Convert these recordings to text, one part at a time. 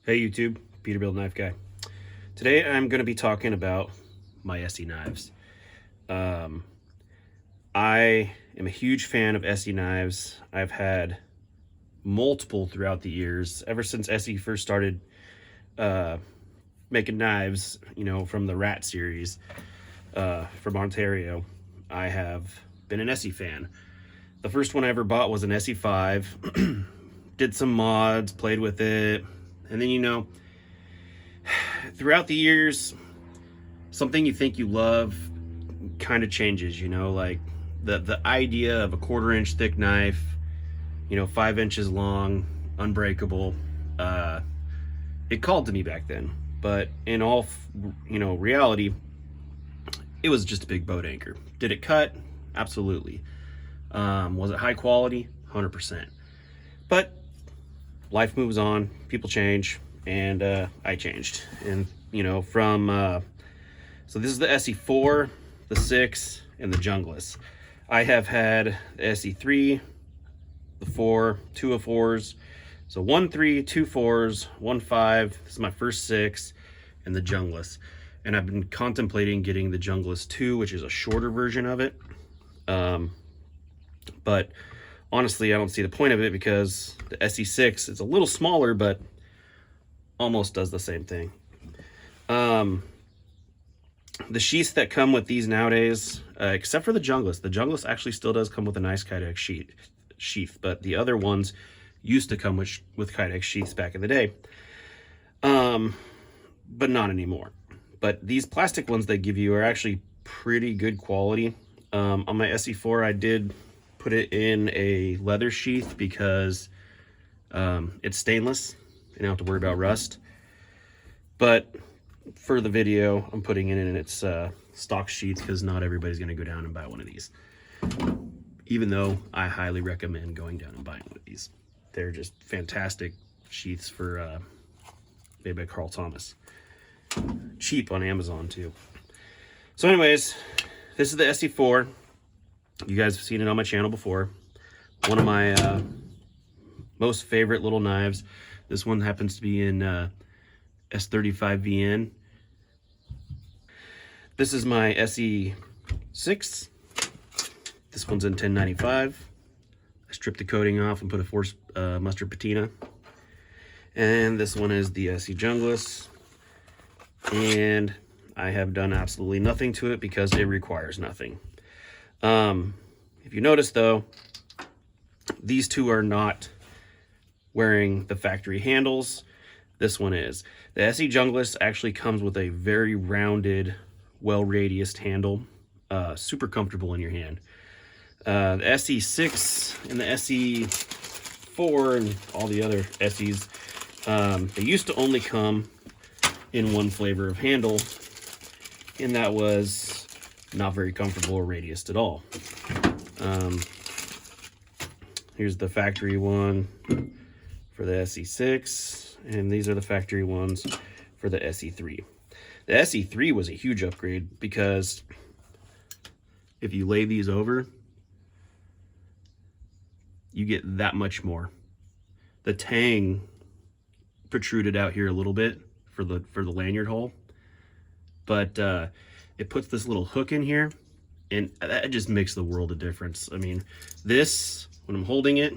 Hey YouTube, Peterbilt Knife Guy. Today I'm going to be talking about my Essie knives. I am a huge fan of Essie knives. I've had multiple throughout the years, ever since Essie first started making knives, from the Rat series from Ontario. I have been an Essie fan. The first one I ever bought was an Essie 5. Did some mods, played with it, and then throughout the years, something you think you love kind of changes, like the idea of a 1/4 inch thick knife, 5 inches long, unbreakable. It called to me back then, but in all, reality, it was just a big boat anchor. Did it cut? Absolutely. Was it high quality? 100%. But life moves on, people change, and I changed. And so this is the Essie 4, the 6, and the Jungless. I have had the Essie 3, the 4, 2 of 4s, so 1 3, 2 4s, 1 5. This is my first 6, and the Jungless. And I've been contemplating getting the Jungless 2, which is a shorter version of it. But honestly, I don't see the point of it because the Essie 6 is a little smaller, but almost does the same thing. The sheaths that come with these nowadays, except for the Jungless actually still does come with a nice Kydex sheath, but the other ones used to come with Kydex sheaths back in the day, but not anymore. But these plastic ones they give you are actually pretty good quality. On my Essie 4, I did put it in a leather sheath because it's stainless. You don't have to worry about rust. But for the video, I'm putting it in its stock sheath because not everybody's going to go down and buy one of these. Even though I highly recommend going down and buying one of these. They're just fantastic sheaths for made by Carl Thomas. Cheap on Amazon too. So anyways, this is the Essie 4. You guys have seen it on my channel before. One of my most favorite little knives. This one happens to be in S35VN. This is my Essie 6. This one's in 1095. I stripped the coating off and put a forced mustard patina. And this one is the Essie Jungless. And I have done absolutely nothing to it because it requires nothing. If you notice though, these two are not wearing the factory handles. This one is. The Essie Jungless actually comes with a very rounded, well-radiused handle. Super comfortable in your hand. The Essie 6 and the Essie 4 and all the other Essies, they used to only come in one flavor of handle, and that was not very comfortable or radiused at all. Here's the factory one for the Essie 6, and these are the factory ones for the Essie 3. The Essie 3 was a huge upgrade because if you lay these over, you get that much more. The tang protruded out here a little bit for the lanyard hole, but it puts this little hook in here, and that just makes the world of difference. I mean, this, when I'm holding it,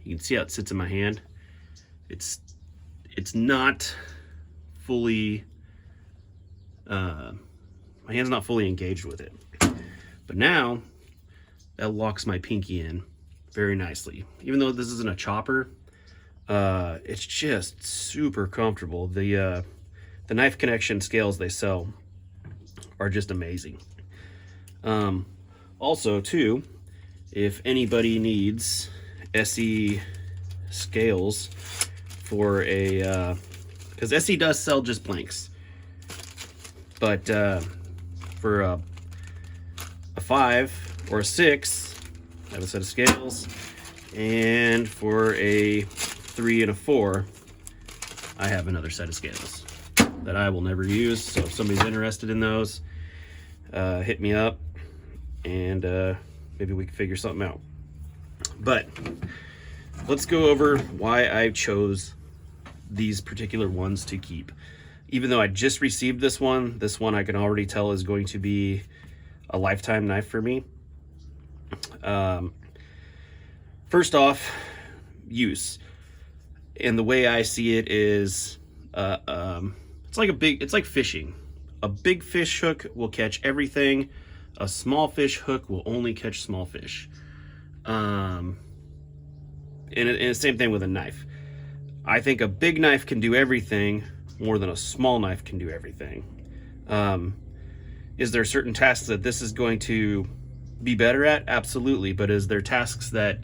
you can see how it sits in my hand. It's not fully, my hand's not fully engaged with it. But now, that locks my pinky in very nicely. Even though this isn't a chopper, it's just super comfortable. The knife connection scales they sell are just amazing. Also too, if anybody needs Essie scales for a, because Essie does sell just blanks, but for a 5 or a 6, I have a set of scales, and for a 3 and a 4, I have another set of scales that I will never use. So if somebody's interested in those, hit me up, and maybe we can figure something out. But let's go over why I chose these particular ones to keep. Even though I just received this one I can already tell is going to be a lifetime knife for me. First off, use. And the way I see it is, it's like fishing. A big fish hook will catch everything. A small fish hook will only catch small fish. And the same thing with a knife. I think a big knife can do everything more than a small knife can do everything. Is there certain tasks that this is going to be better at? Absolutely. But is there tasks that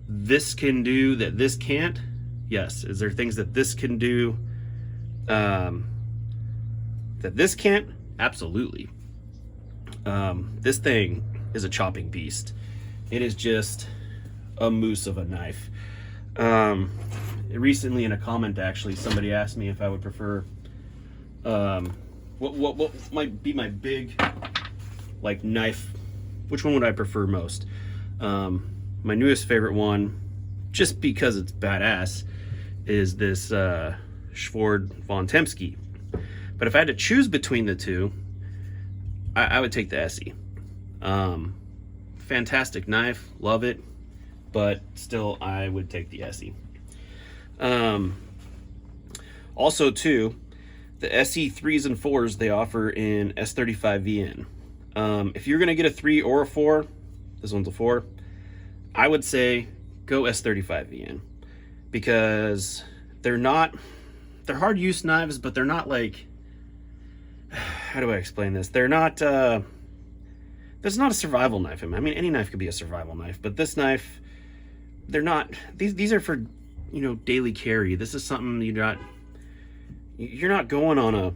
this can do that this can't? Yes. Is there things that this can do that this can't? Absolutely. This thing is a chopping beast. It is just a moose of a knife. Recently in a comment, actually, somebody asked me if I would prefer what might be my big like knife. Which one would I prefer most? My newest favorite one, just because it's badass, is this Schword von Temsky. But if I had to choose between the two, I would take the Essie. Fantastic knife, love it, but still I would take the Essie. Also too, the Essie 3s and 4s they offer in S35VN. If you're gonna get a 3 or a 4, this one's a 4, I would say go S35VN, because they're hard use knives, but they're not like, how do I explain this? They're not, that's not a survival knife. I mean, any knife could be a survival knife, but this knife, they're not, these are for, you know, daily carry. This is something you're not going on a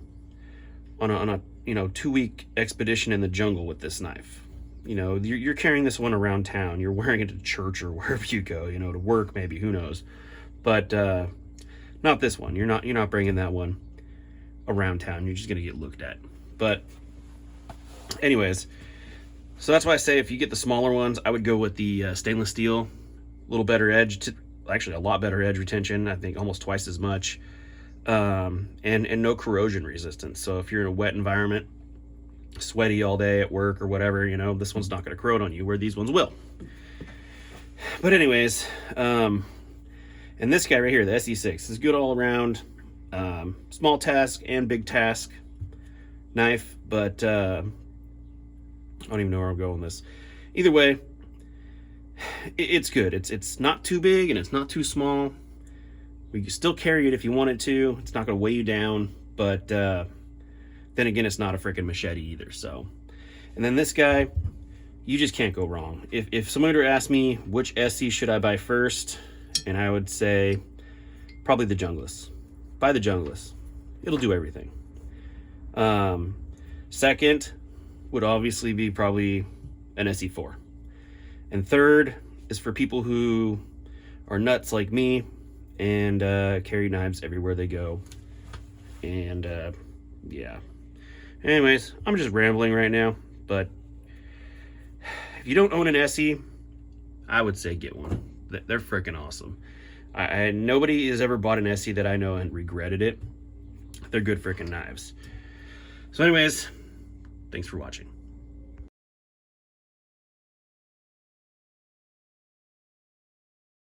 you know, 2-week expedition in the jungle with this knife. You know, you're carrying this one around town. You're wearing it to church or wherever you go, you know, to work maybe, who knows. But not this one. You're not bringing that one around town. You're just going to get looked at. But anyways, so that's why I say if you get the smaller ones, I would go with the stainless steel. A little better edge, actually a lot better edge retention. I think almost twice as much. And no corrosion resistance. So if you're in a wet environment, sweaty all day at work or whatever, you know, this one's not going to corrode on you, where these ones will. But anyways, and this guy right here, the SE6, is good all around. Small task and big task knife, but I don't even know where I'm going with this. Either way, it's good. It's not too big and it's not too small. We can still carry it if you wanted to. It's not going to weigh you down, but then again, it's not a freaking machete either. So, and then this guy, you just can't go wrong. If somebody were to ask me which Essie should I buy first, and I would say probably the Junglist. Buy the Junglist. It'll do everything. Second would obviously be probably an SE4. And third is for people who are nuts like me and carry knives everywhere they go. And yeah. Anyways, I'm just rambling right now, but if you don't own an Essie, I would say get one. They're freaking awesome. Nobody has ever bought an Essie that I know and regretted it. They're good freaking knives. So anyways, thanks for watching.